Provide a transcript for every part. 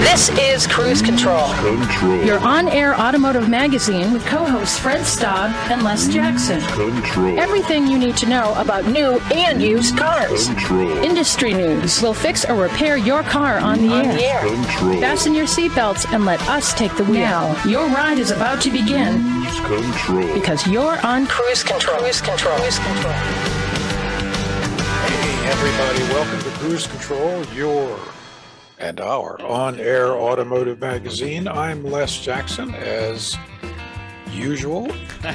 This is Cruise Control. Your on-air automotive magazine with co-hosts Fred Staub and Les Jackson. Everything you need to know about new and used cars. Industry news. We'll fix or repair your car on the air. Fasten your seatbelts and let us take the wheel. Now, your ride is about to begin. Because you're on Cruise Control. Cruise Control. Cruise Control. Hey, everybody. Welcome to Cruise Control, your and our on-air automotive magazine. I'm Les Jackson, as usual,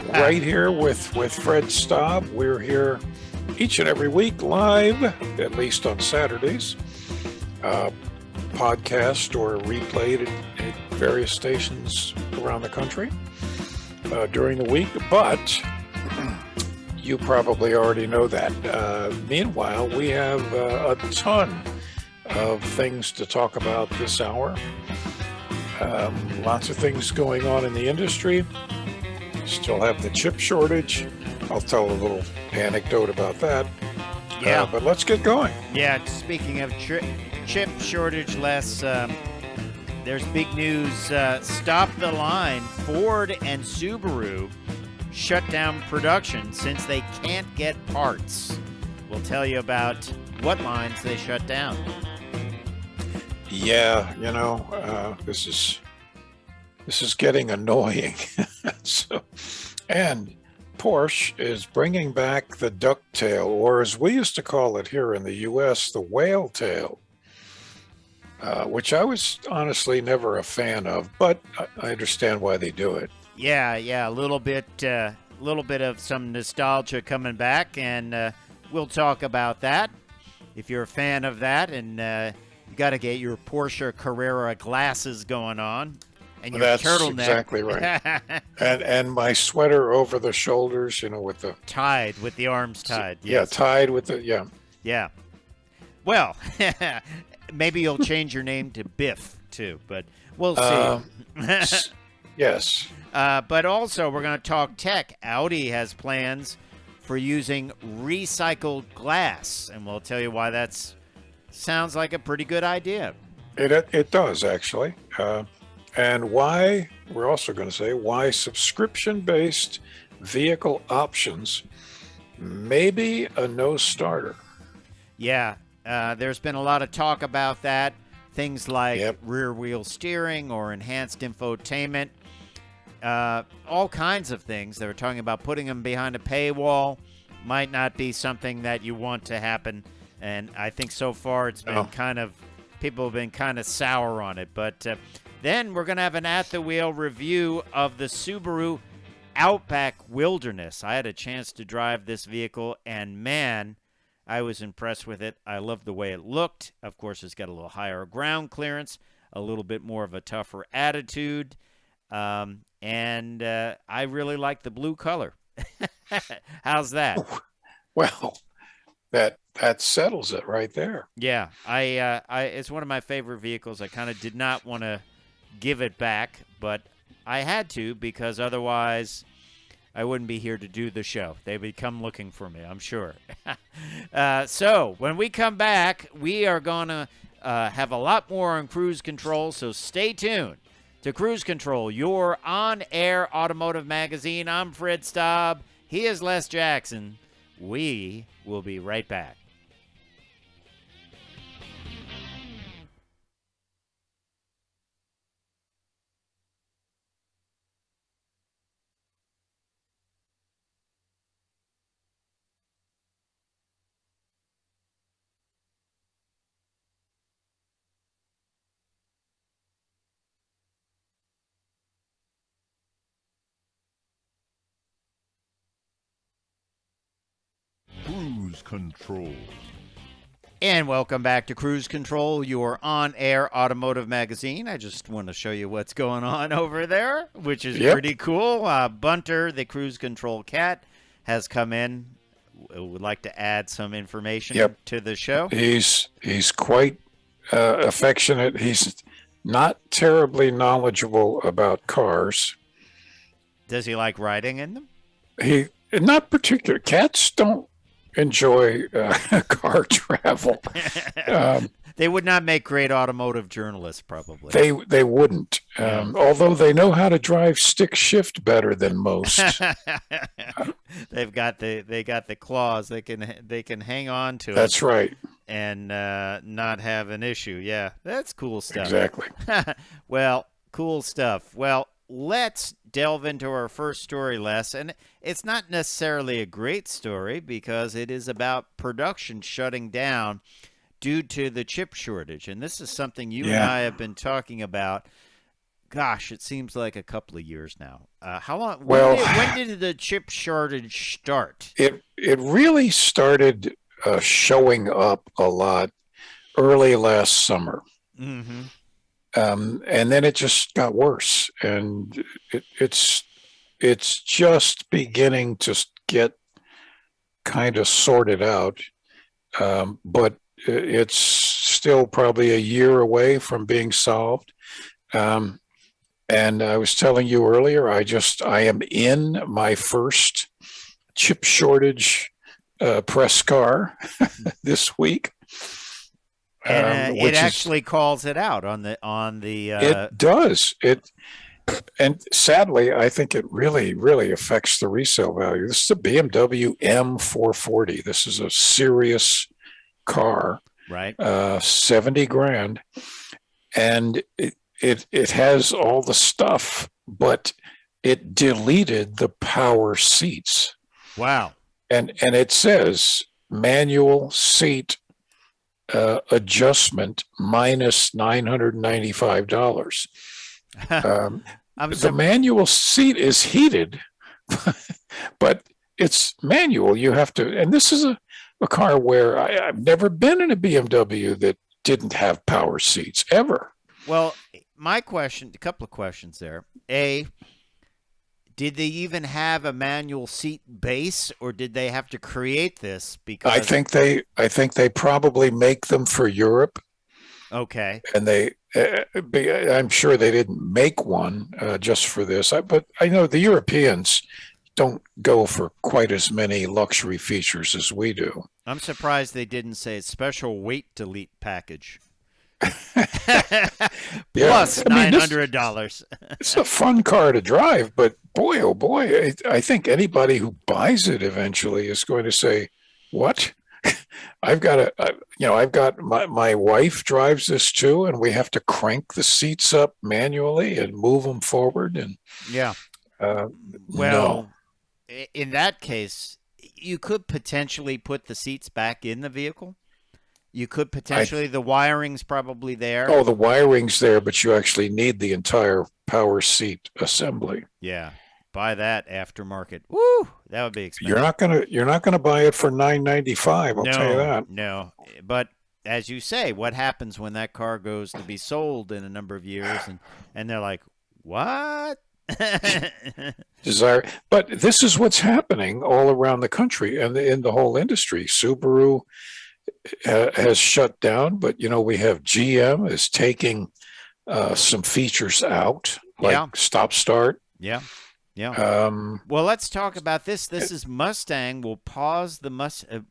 right here with Fred Staub. We're here each and every week live, at least on Saturdays, podcast or replayed at various stations around the country during the week, but you probably already know that. Meanwhile, we have a ton of things to talk about this hour. Lots of things going on in the industry. Still have the chip shortage. I'll tell a little anecdote about that. Yeah. But let's get going. Yeah, speaking of chip shortage, Les, there's big news. Stop the line. Ford and Subaru shut down production since they can't get parts. We'll tell you about what lines they shut down. Yeah, this is getting annoying. And Porsche is bringing back the Ducktail, or as we used to call it here in the U.S., the whale tail, which I was honestly never a fan of, but I understand why they do it. Yeah, a little bit of some nostalgia coming back, and we'll talk about that. If you're a fan of that, and you got to get your Porsche Carrera glasses going on, and your turtleneck. That's exactly right. and my sweater over the shoulders, with the tied, with the arms tied. Yeah, yes. Tied with the Yeah. Well, maybe you'll change your name to Biff too, but we'll see. Yes. But also, we're going to talk tech. Audi has plans for using recycled glass, and we'll tell you why that sounds like a pretty good idea. It does, actually. And why, we're also going to say, why subscription-based vehicle options may be a no-starter. Yeah, there's been a lot of talk about that. Things like rear-wheel steering or enhanced infotainment. All kinds of things. They were talking about putting them behind a paywall. Might not be something that you want to happen. And I think so far it's been people have been kind of sour on it. But then we're going to have an At the Wheel review of the Subaru Outback Wilderness. I had a chance to drive this vehicle, and man, I was impressed with it. I loved the way it looked. Of course, it's got a little higher ground clearance, a little bit more of a tougher attitude. And I really like the blue color. How's that? Well, that settles it right there. Yeah, I it's one of my favorite vehicles. I kind of did not want to give it back, but I had to, because otherwise I wouldn't be here to do the show. They would come looking for me, I'm sure. So when we come back, we are going to have a lot more on Cruise Control, so stay tuned to Cruise Control, your on-air automotive magazine. I'm Fred Staub. He is Les Jackson. We will be right back. Cruise Control. And welcome back to Cruise Control, your on-air automotive magazine. I just want to show you what's going on over there, which is pretty cool. Bunter, the Cruise Control cat, has come in. Would like to add some information to the show. He's quite affectionate. He's not terribly knowledgeable about cars. Does he like riding in them? He not particular. Cats don't enjoy car travel. They would not make great automotive journalists, probably. They wouldn't, although they know how to drive stick shift better than most. They got the claws. They can hang on to it. That's right. And not have an issue. Yeah, that's cool stuff. Exactly. Well, cool stuff. Well, let's delve into our first story, Les. And it's not necessarily a great story because it is about production shutting down due to the chip shortage. And this is something you and I have been talking about. Gosh, it seems like a couple of years now. How long? When did the chip shortage start? It really started showing up a lot early last summer. Mm-hmm. And then it just got worse, and it's just beginning to get kind of sorted out, but it's still probably a year away from being solved. And I was telling you earlier, I am in my first chip shortage press car this week. And it actually calls it out on the. It does. And sadly, I think it really, really affects the resale value. This is a Bmw M440. This is a serious car, right? 70 grand, and it has all the stuff, but it deleted the power seats. Wow! And it says manual seat adjustment minus $995. The manual seat is heated, but it's manual. You have to, and this is a car where I've never been in a BMW that didn't have power seats ever. Well, my question, a couple of questions there. A, did they even have a manual seat base, or did they have to create this? Because I think they probably make them for Europe. Okay. And I'm sure they didn't make one just for this. But I know the Europeans don't go for quite as many luxury features as we do. I'm surprised they didn't say special weight delete package. Plus $900. It's a fun car to drive, but boy, oh boy, I think anybody who buys it eventually is going to say, "What? I've got my wife drives this too, and we have to crank the seats up manually and move them forward." And well, in that case, you could potentially put the seats back in the vehicle. You could potentially, the wiring's probably there. Oh, the wiring's there, but you actually need the entire power seat assembly. Yeah, buy that aftermarket. Woo, that would be expensive. You're not gonna buy it for $995. I'll tell you that. No, but as you say, what happens when that car goes to be sold in a number of years, and they're like, what? But this is what's happening all around the country and in the whole industry. Subaru has shut down, but we have GM is taking some features out, like stop start. Yeah. Well, let's talk about this. This is Mustang will pause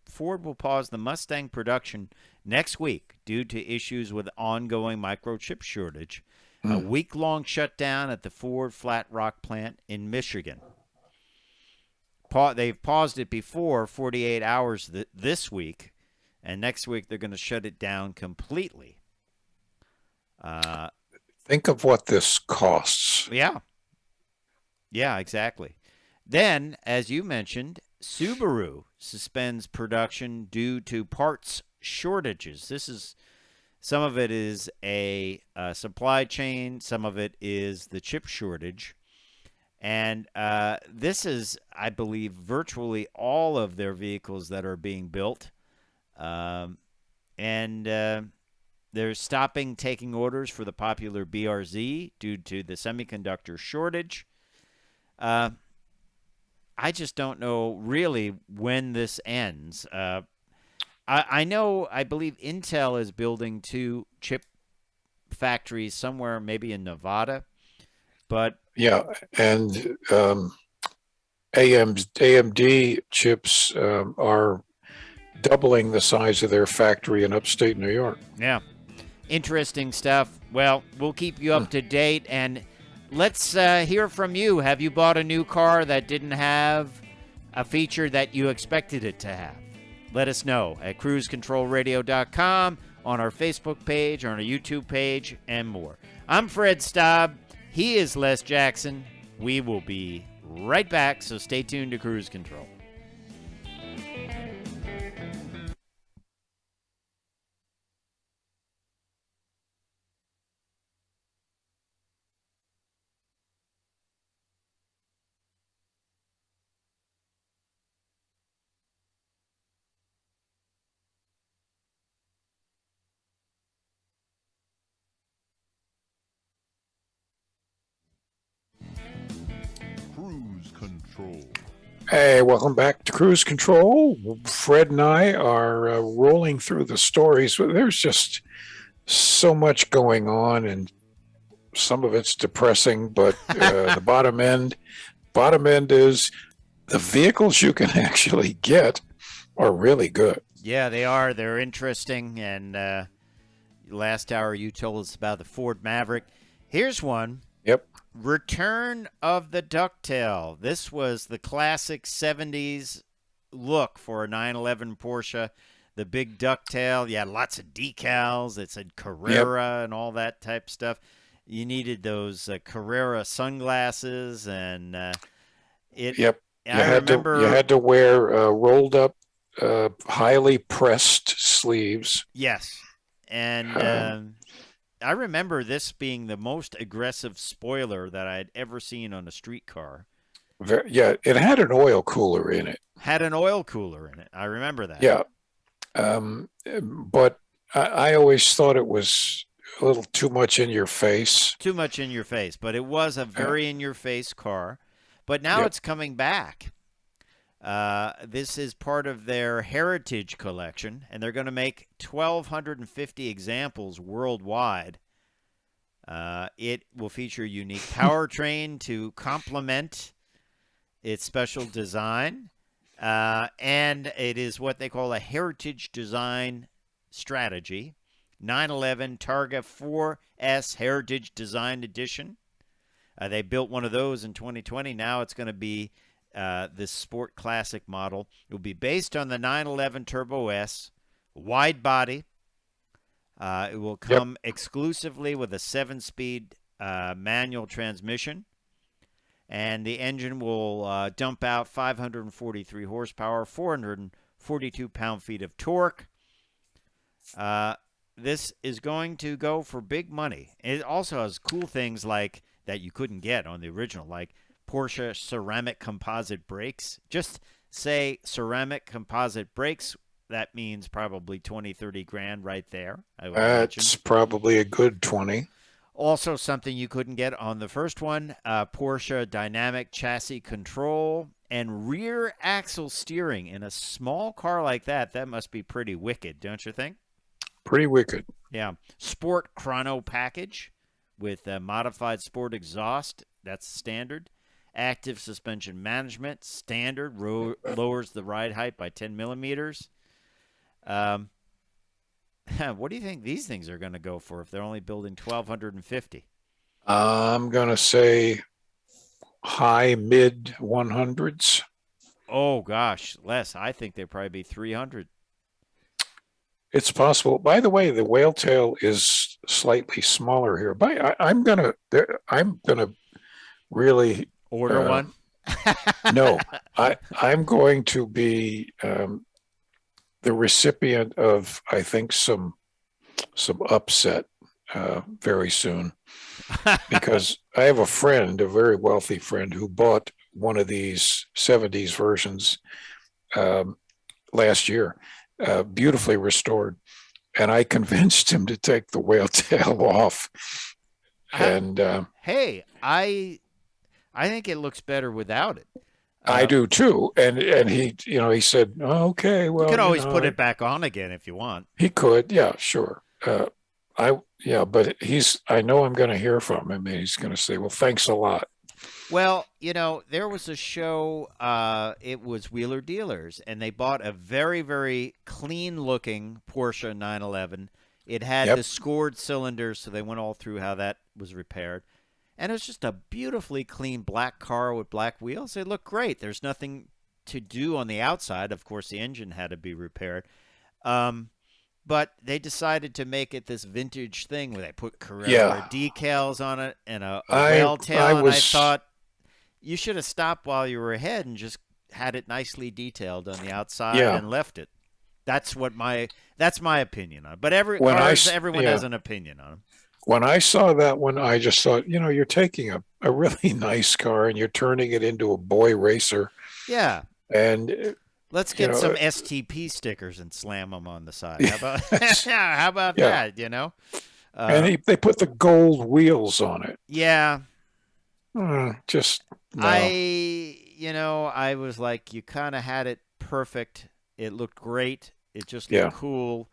Ford will pause the Mustang production next week due to issues with ongoing microchip shortage. A week-long shutdown at the Ford Flat Rock plant in Michigan. They've paused it before 48 hours this week. And next week, they're going to shut it down completely. Think of what this costs. Yeah, exactly. Then, as you mentioned, Subaru suspends production due to parts shortages. Some of it is a supply chain. Some of it is the chip shortage. And this is, I believe, virtually all of their vehicles that are being built. They're stopping taking orders for the popular BRZ due to the semiconductor shortage. I just don't know really when this ends. I believe Intel is building 2 chip factories somewhere, maybe in Nevada. But yeah, and AMD chips are doubling the size of their factory in upstate New York. Yeah. Interesting stuff. Well, we'll keep you up to date, and let's hear from you. Have you bought a new car that didn't have a feature that you expected it to have? Let us know at cruisecontrolradio.com, on our Facebook page, on our YouTube page, and more. I'm Fred Staub. He is Les Jackson. We will be right back, so stay tuned to Cruise Control. Cruise Control. Hey, welcome back to Cruise Control. Fred and I are rolling through the stories. There's just so much going on, and some of it's depressing, but the bottom end is the vehicles you can actually get are really good. Yeah, they are. They're interesting, and last hour you told us about the Ford Maverick. Here's one. Yep. Return of the Ducktail. This was the classic 70s look for a 911 Porsche. The big Ducktail. You had lots of decals. It said Carrera and all that type stuff. You needed those Carrera sunglasses, and it. Yep. I remember you had to wear rolled up, highly pressed sleeves. Yes, and I remember this being the most aggressive spoiler that I had ever seen on a street car. Yeah, it had an oil cooler in it. Had an oil cooler in it. I remember that. Yeah. But I always thought it was a little too much in your face. Too much in your face, but it was a very in your face car. But now it's coming back. This is part of their Heritage Collection, and they're going to make 1,250 examples worldwide. It will feature a unique powertrain to complement its special design, and it is what they call a heritage design strategy. 911 Targa 4S Heritage Design Edition. They built one of those in 2020. Now it's going to be this Sport Classic model. It will be based on the 911 Turbo S, wide body. It will come exclusively with a 7-speed manual transmission, and the engine will dump out 543 horsepower, 442 pound-feet of torque. This is going to go for big money. It also has cool things like that you couldn't get on the original, like Porsche ceramic composite brakes. Just say ceramic composite brakes. That means probably 20, 30 grand right there. That's probably a good 20. Also something you couldn't get on the first one, Porsche dynamic chassis control and rear axle steering. In a small car like that, that must be pretty wicked, don't you think? Pretty wicked. Yeah. Sport chrono package with a modified sport exhaust. That's standard. Active suspension management, standard, lowers the ride height by 10 millimeters. What do you think these things are going to go for if they're only building 1,250? I'm going to say high, mid 100s. Oh, gosh, Les, I think they'd probably be 300. It's possible. By the way, the whale tail is slightly smaller here. I'm gonna really order one. No, I'm going to be the recipient of, I think, some upset very soon, because I have a friend, a very wealthy friend, who bought one of these 70s versions last year. Beautifully restored, and I convinced him to take the whale tail off. And hey, I think it looks better without it. I do too. And he, he said, oh, "Okay, well, you can always put it back on again if you want." He could, yeah, sure. But I know I'm going to hear from him, and he's going to say, "Well, thanks a lot." Well, there was a show, it was Wheeler Dealers, and they bought a very, very clean-looking Porsche 911. It had the scored cylinders, so they went all through how that was repaired. And it was just a beautifully clean black car with black wheels. It looked great. There's nothing to do on the outside. Of course, the engine had to be repaired. But they decided to make it this vintage thing where they put Carrera decals on it and a whale tail. And I thought, you should have stopped while you were ahead and just had it nicely detailed on the outside and left it. That's my opinion on it. But everyone has an opinion on them. When I saw that one, I just thought, you're taking a really nice car and you're turning it into a boy racer. Yeah. And let's get some STP stickers and slam them on the side. How about that? And they put the gold wheels on it. Yeah. Just no. I was like, you kind of had it perfect. It looked great. It just looked cool.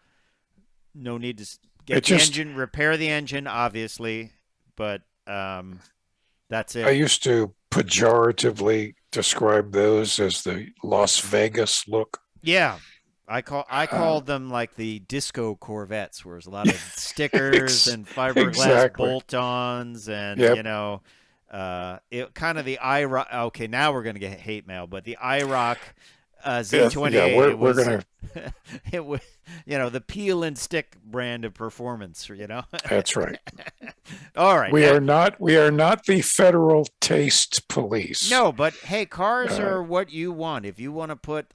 No need to get the engine, repair the engine, obviously, but that's it. I used to pejoratively describe those as the Las Vegas look. Yeah. I called them like the disco Corvettes, where there's a lot of stickers and fiberglass bolt-ons and, it kind of the IROC. Okay, now we're going to get hate mail, but the IROC Z28. Yeah, we're going to. It was, the peel and stick brand of performance. That's right. All right. We are not the federal taste police. No, but hey, cars are what you want. If you want to put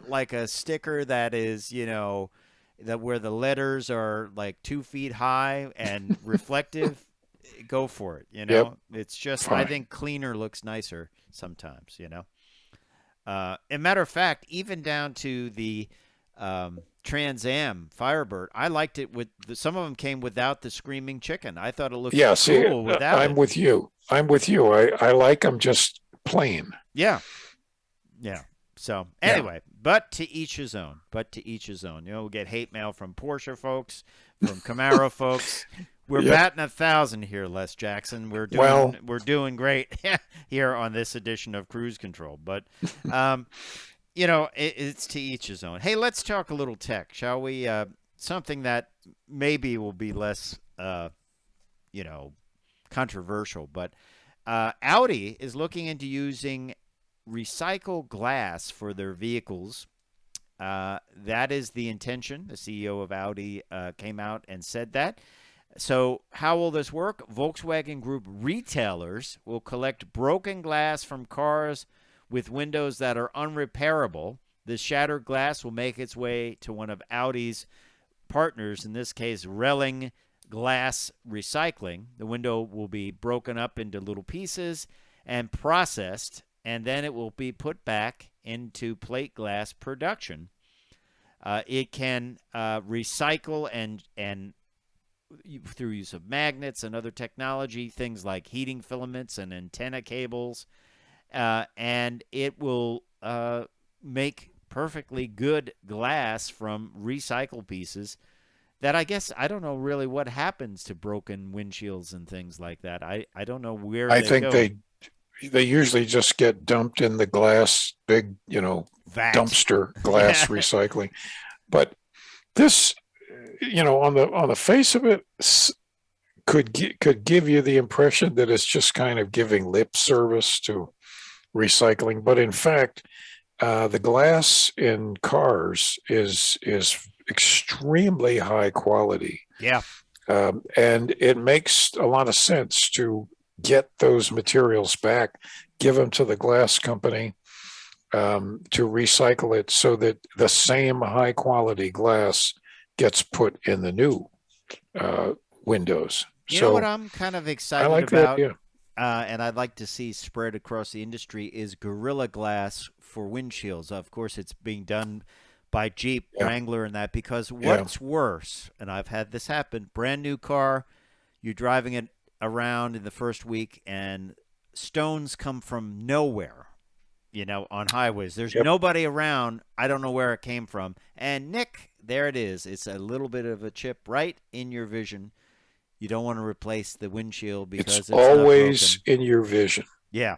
like a sticker that is, that where the letters are like 2 feet high and reflective. Go for it. It's just, fine. I think cleaner looks nicer sometimes, a matter of fact, even down to the Trans Am Firebird, I liked it some of them came without the screaming chicken. I thought it looked cool without I'm with you. I like them just plain. Yeah. Yeah. So anyway, but to each his own. We'll get hate mail from Porsche folks, from Camaro folks. We're batting 1,000 here, Les Jackson. We're doing great here on this edition of Cruise Control. But, it's to each his own. Hey, let's talk a little tech, shall we? Something that maybe will be less, controversial. But Audi is looking into using recycled glass for their vehicles. That is the intention. The CEO of Audi came out and said that. So how will this work? Volkswagen Group retailers will collect broken glass from cars with windows that are unrepairable. This shattered glass will make its way to one of Audi's partners, in this case, Relling Glass Recycling. The window will be broken up into little pieces and processed, and then it will be put back into plate glass production. It can recycle and through use of magnets and other technology, things like heating filaments and antenna cables, and it will make perfectly good glass from recycled pieces that I don't know really what happens to broken windshields and things like that. I don't know where I think they usually just get dumped in the glass, big, dumpster glass recycling. But this, on the face of it, could give you the impression that it's just kind of giving lip service to recycling. But in fact, the glass in cars is extremely high quality. Yeah. And it makes a lot of sense to get those materials back, give them to the glass company to recycle it so that the same high quality glass gets put in the new windows. You know what I'm kind of excited about, and I'd like to see spread across the industry, is Gorilla Glass for windshields. Of course, it's being done by Jeep, Wrangler, and that, because what's worse, and I've had this happen, brand new car, you're driving it around in the first week, and stones come from nowhere, on highways. There's nobody around. I don't know where it came from. And Nick, there it is. It's a little bit of a chip right in your vision. You don't want to replace the windshield because it's always in your vision. Yeah.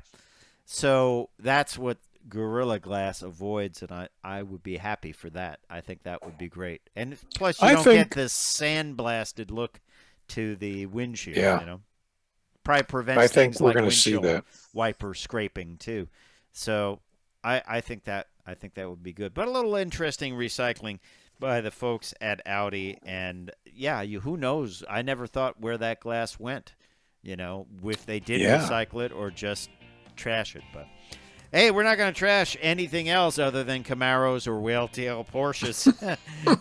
So that's what Gorilla Glass avoids, and I would be happy for that. I think that would be great. And plus, you don't get this sandblasted look to the windshield, Yeah. you know. Probably prevents I think things we're like going to see windshield that. wiper scraping too. So I think that would be good. But a little interesting recycling by the folks at Audi, and yeah, who knows? I never thought where that glass went. You know, if they did recycle it or just trash it. But hey, we're not going to trash anything else other than Camaros or whale-tail Porsches.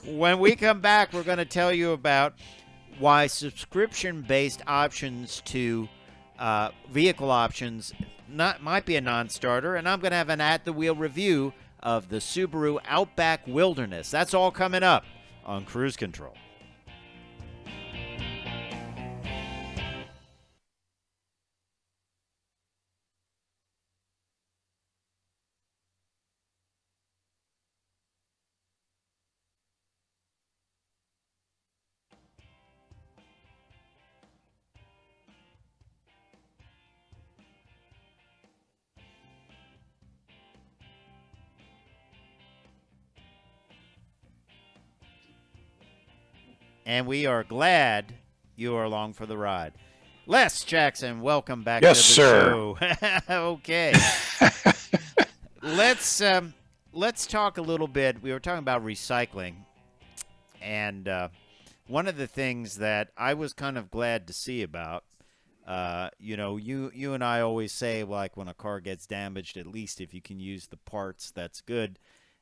When we come back, we're going to tell you about why subscription-based options to vehicle options might be a non-starter, and I'm going to have an at-the-wheel review of the Subaru Outback Wilderness. That's all coming up on Cruise Control. And we are glad you are along for the ride. Les Jackson, welcome back to the show. Okay. Let's talk a little bit. We were talking about recycling. And one of the things that I was kind of glad to see about, you and I always say, like, when a car gets damaged, at least if you can use the parts, that's good.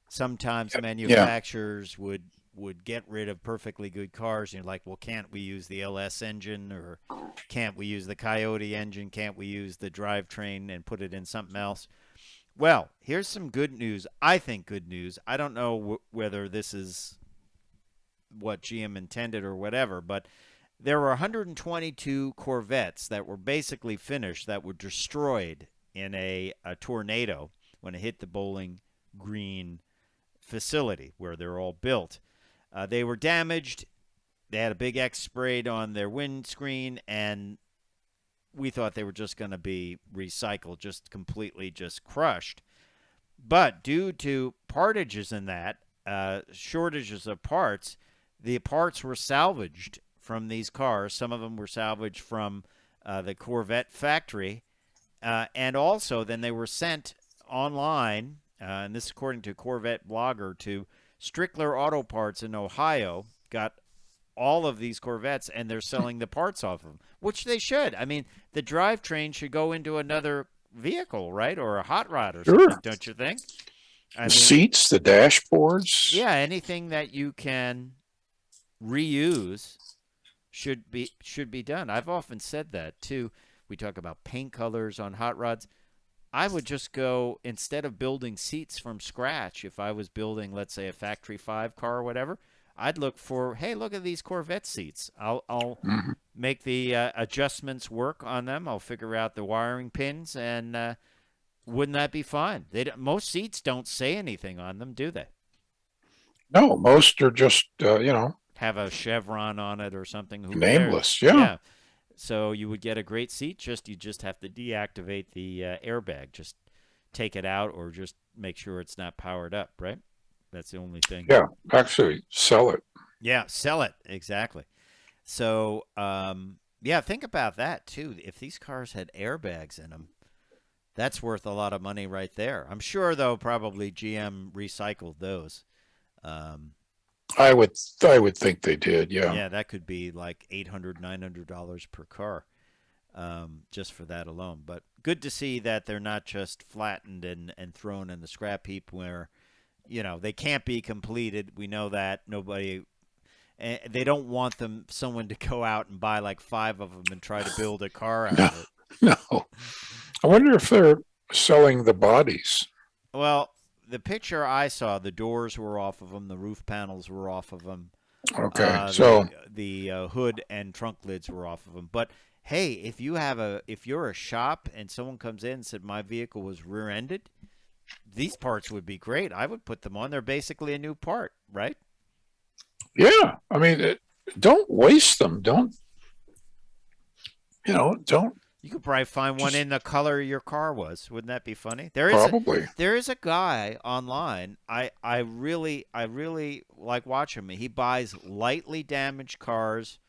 Sometimes manufacturers would get rid of perfectly good cars. And you're like, well, can't we use the LS engine, or can't we use the Coyote engine? Can't we use the drivetrain and put it in something else? Well, here's some good news. I think good news. I don't know whether this is what GM intended or whatever, but there were 122 Corvettes that were basically finished that were destroyed in a tornado when it hit the Bowling Green facility where they're all built. They were damaged. They had a big X sprayed on their windscreen, and we thought they were just going to be recycled, just completely just crushed. But due to partages in that, shortages of parts, the parts were salvaged from these cars. Some of them were salvaged from the Corvette factory, and also then they were sent online, and this is according to a Corvette blogger, to Strickler Auto Parts in Ohio. Got all of these Corvettes, and they're selling the parts off of them, which they should. I mean, the drivetrain should go into another vehicle, right, or a hot rod or something, don't you think? The seats, the dashboards. Yeah, anything that you can reuse should be done. I've often said that too. We talk about paint colors on hot rods. I would just go, instead of building seats from scratch, if I was building, let's say, a Factory 5 car or whatever, I'd look for, hey, look at these Corvette seats. I'll make the adjustments work on them. I'll figure out the wiring pins, and wouldn't that be fun? Most seats don't say anything on them, do they? No, most are just, have a chevron on it or something. Nameless, yeah. So you would get a great seat. You just have to deactivate the airbag. Just take it out, or just make sure it's not powered up, right? That's the only thing. Yeah, actually, sell it. Yeah, sell it. Exactly. So, think about that, too. If these cars had airbags in them, that's worth a lot of money right there. I'm sure, though, probably GM recycled those. I would think they did, yeah. Yeah, that could be like $800, $900 per car, just for that alone. But good to see that they're not just flattened and thrown in the scrap heap where, they can't be completed. We know that. They don't want someone to go out and buy like 5 of them and try to build a car out of it. No. I wonder if they're selling the bodies. Well, the picture I saw, the doors were off of them, the roof panels were off of them. Okay, so the hood and trunk lids were off of them. But hey, if you're a shop and someone comes in and said my vehicle was rear-ended, these parts would be great. I would put them on. They're basically a new part, right? Yeah, I mean, don't waste them. Don't You could probably find one in the color your car was. Wouldn't that be funny? Probably. There is a guy online. I really like watching him. He buys lightly damaged cars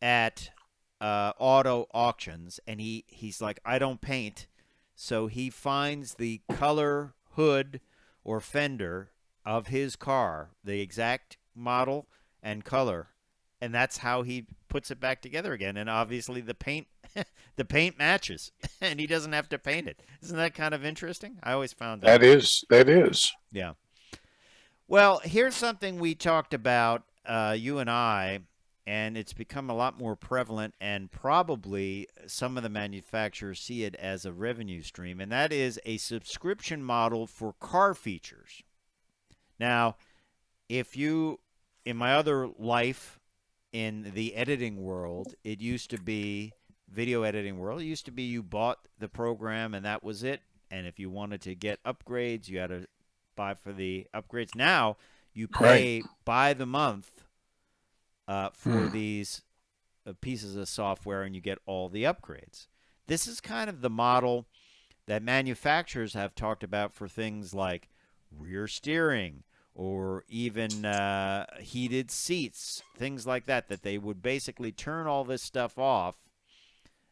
at auto auctions, and he's like, I don't paint, so he finds the color hood or fender of his car, the exact model and color, and that's how he puts it back together again. And obviously the paint the paint matches, and he doesn't have to paint it. Isn't that kind of interesting? I always found that. That is. Yeah. Well, here's something we talked about, you and I, and it's become a lot more prevalent, and probably some of the manufacturers see it as a revenue stream, and that is a subscription model for car features. Now, in my other life in the editing world, it used to be video editing world. It used to be you bought the program and that was it. And if you wanted to get upgrades, you had to buy for the upgrades. Now you pay by the month for these pieces of software, and you get all the upgrades. This is kind of the model that manufacturers have talked about for things like rear steering, or even heated seats, things like that, that they would basically turn all this stuff off.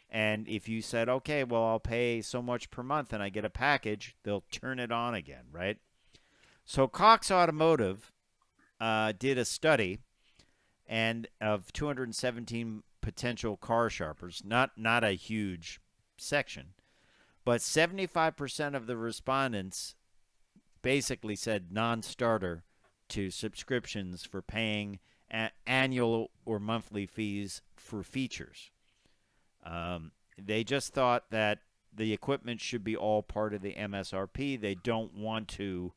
And if you said, okay, well, I'll pay so much per month and I get a package, they'll turn it on again, right? So Cox Automotive did a study and of 217 potential car shoppers, not a huge section, but 75% of the respondents basically said non-starter to subscriptions for paying annual or monthly fees for features. They just thought that the equipment should be all part of the MSRP. They don't want to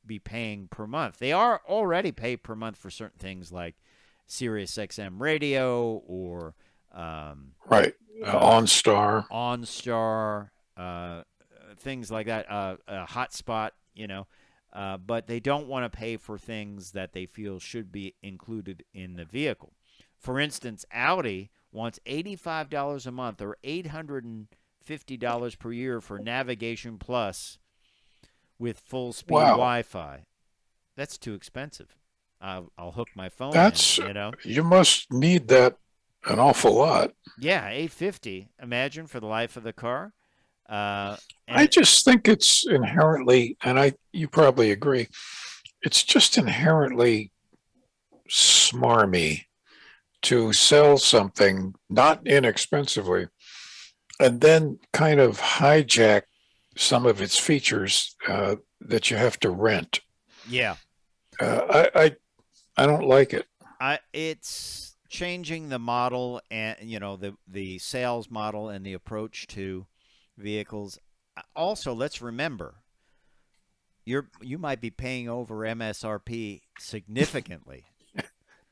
be paying per month. They are already pay per month for certain things like Sirius XM radio or OnStar, things like that, Hotspot, but they don't want to pay for things that they feel should be included in the vehicle. For instance, Audi wants $85 a month or $850 per year for Navigation Plus with full-speed Wi-Fi. That's too expensive. I'll hook my phone in, You must need that an awful lot. Yeah, $850. Imagine for the life of the car. I just think it's inherently, and you probably agree, it's just inherently smarmy to sell something not inexpensively and then kind of hijack some of its features that you have to rent. Yeah. I don't like it. It's changing the model and, the sales model and the approach to vehicles. Also, let's remember, you might be paying over MSRP significantly.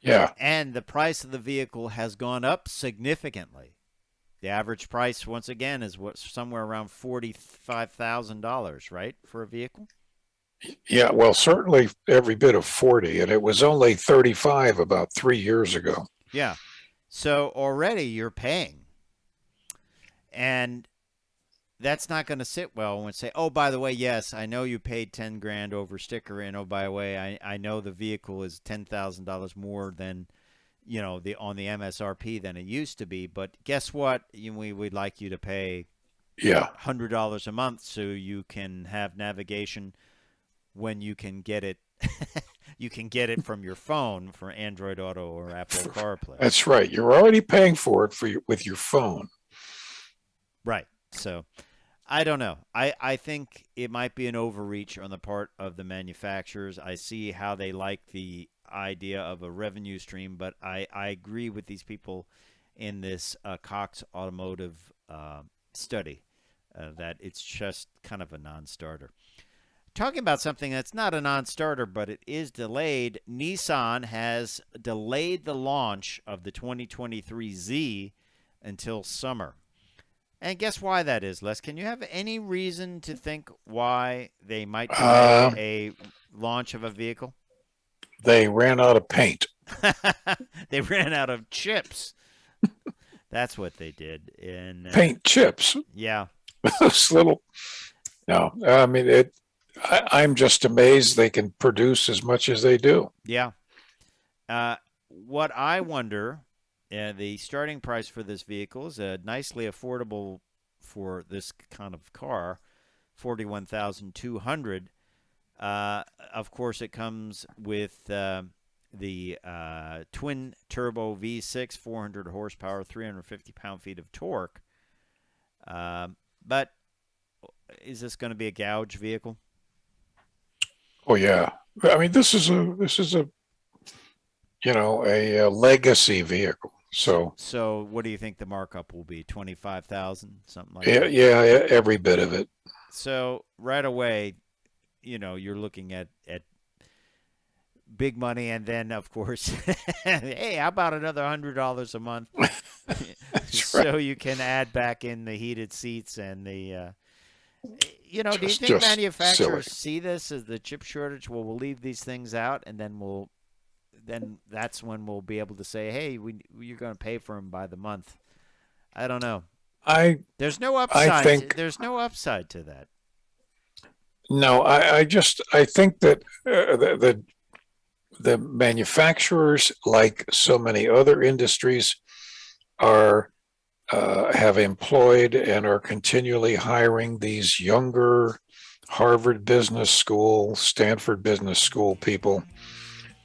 Yeah. And the price of the vehicle has gone up significantly. The average price, once again, is somewhere around $45,000, right, for a vehicle? Yeah, well, certainly every bit of 40, and it was only 35 about 3 years ago. Yeah. So already you're paying. And that's not going to sit well when say, oh, by the way, yes, I know you paid $10,000 over sticker, and oh, by the way, I know the vehicle is $10,000 more than, on the MSRP than it used to be. But guess what? We'd like you to pay $100 a month so you can have navigation when you can get it. You can get it from your phone for Android Auto or Apple CarPlay. That's right. You're already paying for it with your phone. Right. So I don't know. I think it might be an overreach on the part of the manufacturers. I see how they like the idea of a revenue stream, but I agree with these people in this Cox Automotive study that it's just kind of a non-starter. Talking about something that's not a non-starter, but it is delayed, Nissan has delayed the launch of the 2023 Z until summer. And guess why that is, Les? Can you have any reason to think why they might delay a launch of a vehicle? They ran out of paint. They ran out of chips. That's what they did. And Paint chips. yeah. Those little. No, I mean I'm just amazed they can produce as much as they do. Yeah. What I wonder, the starting price for this vehicle is nicely affordable for this kind of car, $41,200. Of course, it comes with the twin turbo V6, 400 horsepower, 350 pound-feet of torque. But is this going to be a gouge vehicle? Oh yeah, I mean this is a a legacy vehicle. So what do you think the markup will be? 25,000, something like yeah, that. yeah, every bit of it. So right away, you're looking at big money, and then of course, hey, how about another $100 a month? So you can add back in the heated seats and the. Do you think manufacturers see this as the chip shortage? Well, we'll leave these things out, and then that's when we'll be able to say, hey, you're going to pay for them by the month. I don't know. There's no upside. There's no upside to that. No, I think that the manufacturers, like so many other industries, have employed and are continually hiring these younger Harvard Business School, Stanford Business School people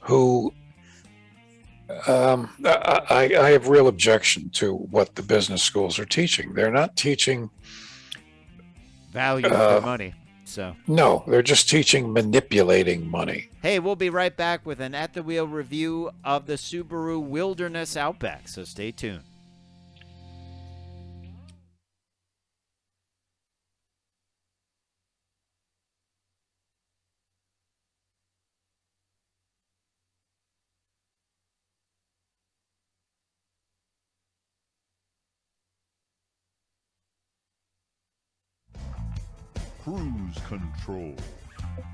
who I have real objection to what the business schools are teaching. They're not teaching value for money. So no, they're just teaching manipulating money. Hey, we'll be right back with an At the Wheel review of the Subaru Wilderness Outback, so stay tuned. Cruise Control.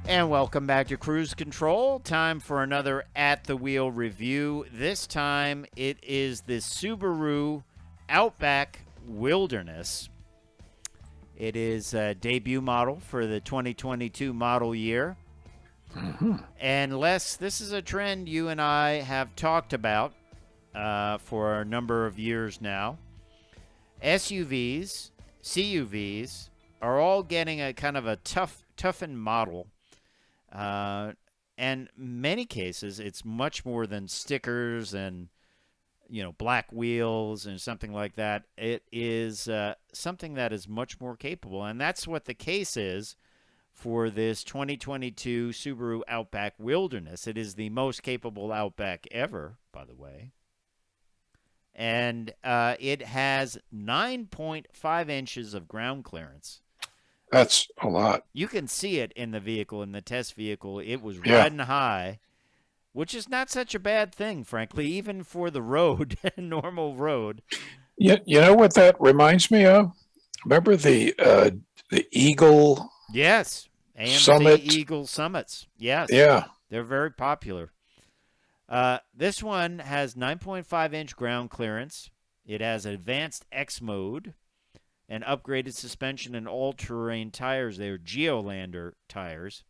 And welcome back to Cruise Control. Time for another At the Wheel review. This time it is the Subaru Outback Wilderness. It is a debut model for the 2022 model year. Mm-hmm. And Les, this is a trend you and I have talked about for a number of years now. SUVs, CUVs are all getting a kind of a toughened model. And many cases, it's much more than stickers and, black wheels and something like that. It is something that is much more capable. And that's what the case is for this 2022 Subaru Outback Wilderness. It is the most capable Outback ever, by the way. And it has 9.5 inches of ground clearance. That's a lot. You can see it in the vehicle, in the test vehicle. It was riding high, which is not such a bad thing, frankly, even for the road, normal road. You know what that reminds me of? Remember the Eagle? Yes, AMC Summit? Eagle Summits. Yes, Yeah, they're very popular. This one has 9.5-inch ground clearance. It has advanced X mode and upgraded suspension and all-terrain tires. They're Geolander tires,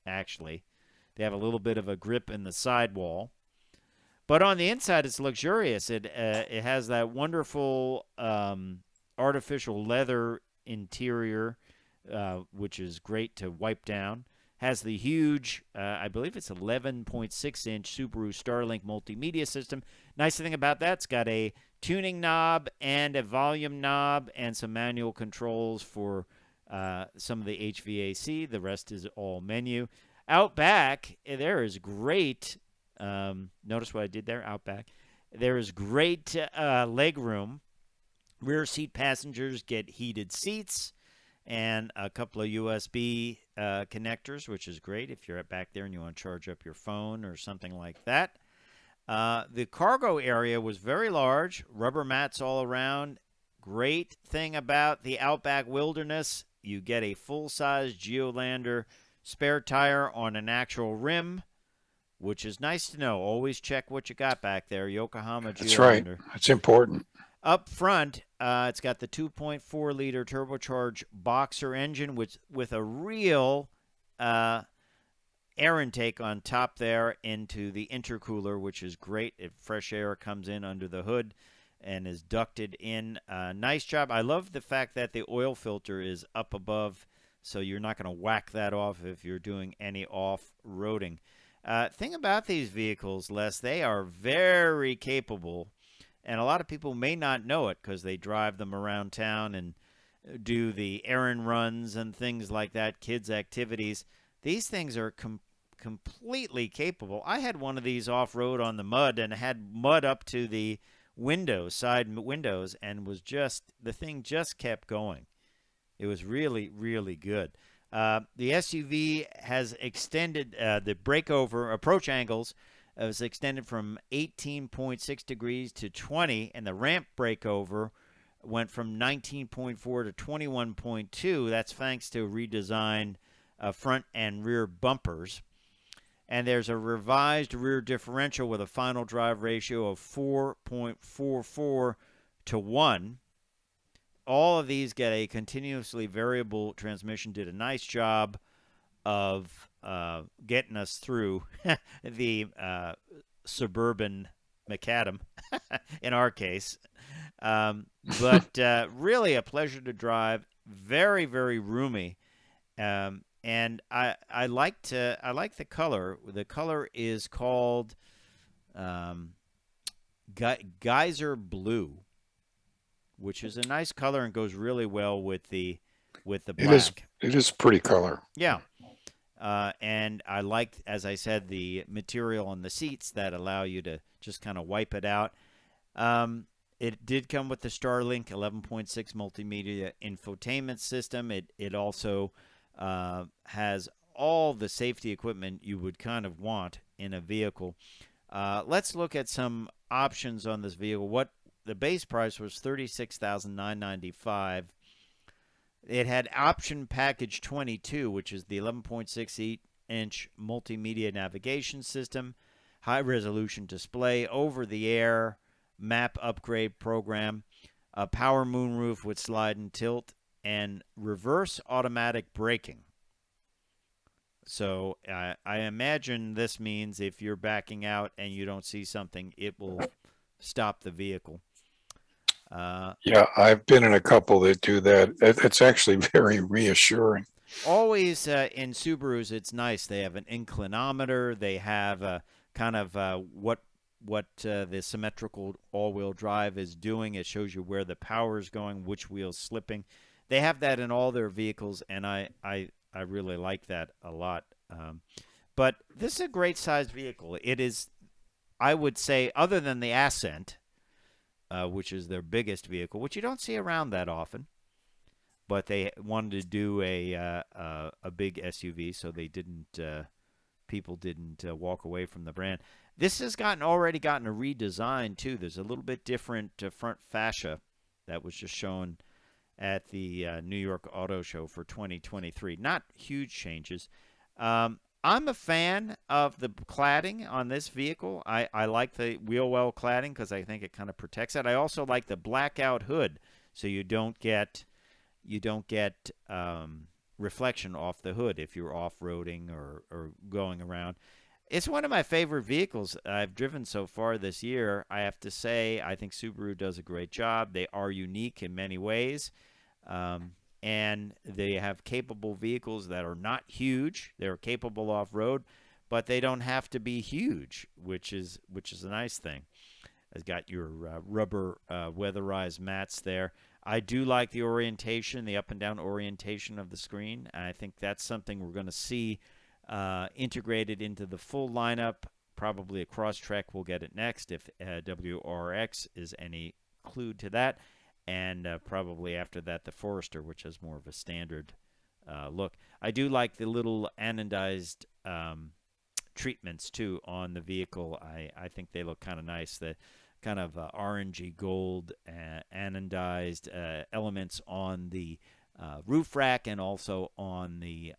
actually. They have a little bit of a grip in the sidewall. But on the inside, it's luxurious. It has that wonderful artificial leather interior, which is great to wipe down. Has the huge, I believe it's 11.6-inch Subaru Starlink multimedia system. Nice thing about that, it's got a tuning knob and a volume knob and some manual controls for some of the HVAC. The rest is all menu. Out back, there is great, notice what I did there, out back. There is great leg room. Rear seat passengers get heated seats and a couple of USB connectors, which is great if you're back there and you want to charge up your phone or something like that. The cargo area was very large, rubber mats all around. Great thing about the Outback Wilderness, you get a full-size Geolander spare tire on an actual rim, which is nice to know. Always check what you got back there, Yokohama Geolander. that's right. That's important. Up front, it's got the 2.4-liter turbocharged boxer engine with a real air intake on top there into the intercooler, which is great. Fresh air comes in under the hood and is ducted in. Nice job. I love the fact that the oil filter is up above, so you're not going to whack that off if you're doing any off-roading. Thing about these vehicles, Les, they are very capable, and a lot of people may not know it because they drive them around town and do the errand runs and things like that, kids' activities. These things are completely capable. I had one of these off-road on the mud and had mud up to the windows, side windows, and the thing just kept going. It was really, really good. The SUV has extended the breakover approach angles. Was extended from 18.6 degrees to 20, and the ramp breakover went from 19.4 to 21.2. That's thanks to redesigned front and rear bumpers. And there's a revised rear differential with a final drive ratio of 4.44 to 1. All of these get a continuously variable transmission. Did a nice job of getting us through the suburban macadam, in our case. But really a pleasure to drive. Very, very roomy. And I like the color. The color is called Geyser Blue, which is a nice color and goes really well with the black. It is pretty color. Yeah. And I like, as I said, the material on the seats that allow you to just kind of wipe it out. It did come with the Starlink 11.6 multimedia infotainment system. It also has all the safety equipment you would kind of want in a vehicle. Let's look at some options on this vehicle. What the base price was $36,995. It had option package 22, which is the 11.68-inch multimedia navigation system, high-resolution display, over-the-air map upgrade program, a power moonroof with slide and tilt, and reverse automatic braking. So I imagine this means if you're backing out and you don't see something, it will stop the vehicle. Yeah, I've been in a couple that do that. It's actually very reassuring. Always in Subarus, it's nice. They have an inclinometer. They have a kind of what the symmetrical all-wheel drive is doing. It shows you where the power is going, which wheel's slipping. They have that in all their vehicles, and I really like that a lot. But this is a great-sized vehicle. It is, I would say, other than the Ascent, which is their biggest vehicle, which you don't see around that often. But they wanted to do a big SUV, so they didn't. People didn't walk away from the brand. This has already gotten a redesign too. There's a little bit different front fascia that was just shown at the New York Auto Show for 2023. Not huge changes. I'm a fan of the cladding on this vehicle. I like the wheel well cladding because I think it kind of protects it. I also like the blackout hood, so you don't get reflection off the hood if you're off-roading or going around. It's one of my favorite vehicles I've driven so far this year. I have to say, I think Subaru does a great job. They are unique in many ways. And they have capable vehicles that are not huge. They're capable off-road, but they don't have to be huge, which is a nice thing. It's got your rubber weatherized mats there. I do like the orientation, the up and down orientation of the screen. I think that's something we're going to see integrated into the full lineup. Probably a Crosstrek will get it next if WRX is any clue to that. And probably after that, the Forester, which has more of a standard look. I do like the little anodized treatments, too, on the vehicle. I think they look kind of nice. The kind of orangey gold anodized elements on the roof rack and also on the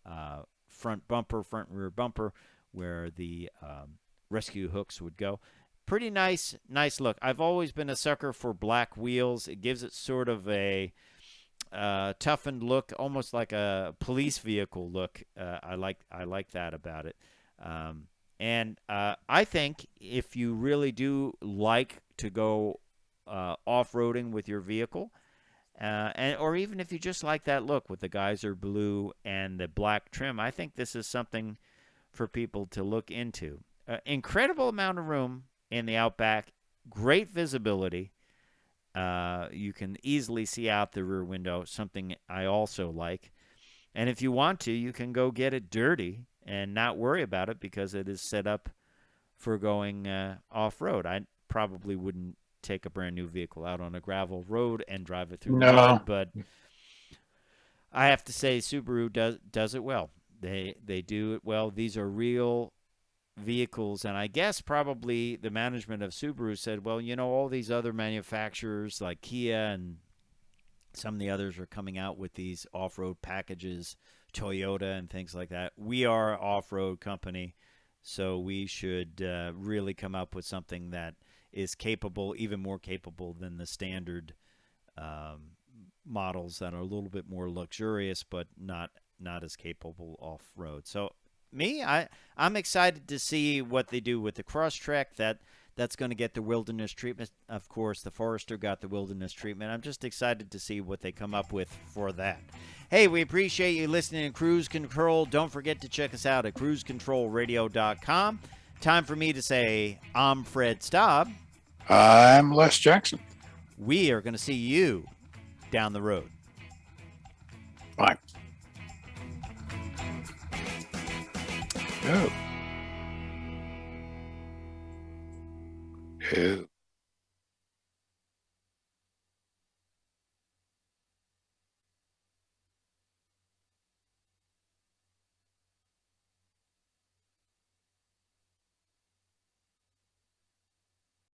front and rear bumper, where the rescue hooks would go. pretty nice look. I've always been a sucker for black wheels. It gives it sort of a toughened look, almost like a police vehicle look. I like that about it. And I think if you really do like to go off-roading with your vehicle, or even if you just like that look with the geyser blue and the black trim, I think this is something for people to look into. Incredible amount of room in the Outback, great visibility. You can easily see out the rear window, something I also like. And if you want to, you can go get it dirty and not worry about it because it is set up for going off-road. I probably wouldn't take a brand new vehicle out on a gravel road and drive it through the mud, but I have to say Subaru does it well. They do it well. These are real vehicles, and I guess probably the management of Subaru said, well, you know, all these other manufacturers like Kia and some of the others are coming out with these off-road packages, Toyota and things like that. We are an off-road company, so we should really come up with something that is capable, even more capable than the standard models that are a little bit more luxurious, but not as capable off-road. So I'm excited to see what they do with the Crosstrek. That's going to get the wilderness treatment. Of course, the Forester got the wilderness treatment. I'm just excited to see what they come up with for that. Hey, we appreciate you listening to Cruise Control. Don't forget to check us out at cruisecontrolradio.com. Time for me to say, I'm Fred Staub. I'm Les Jackson. We are going to see you down the road. Bye. Oh. Oh.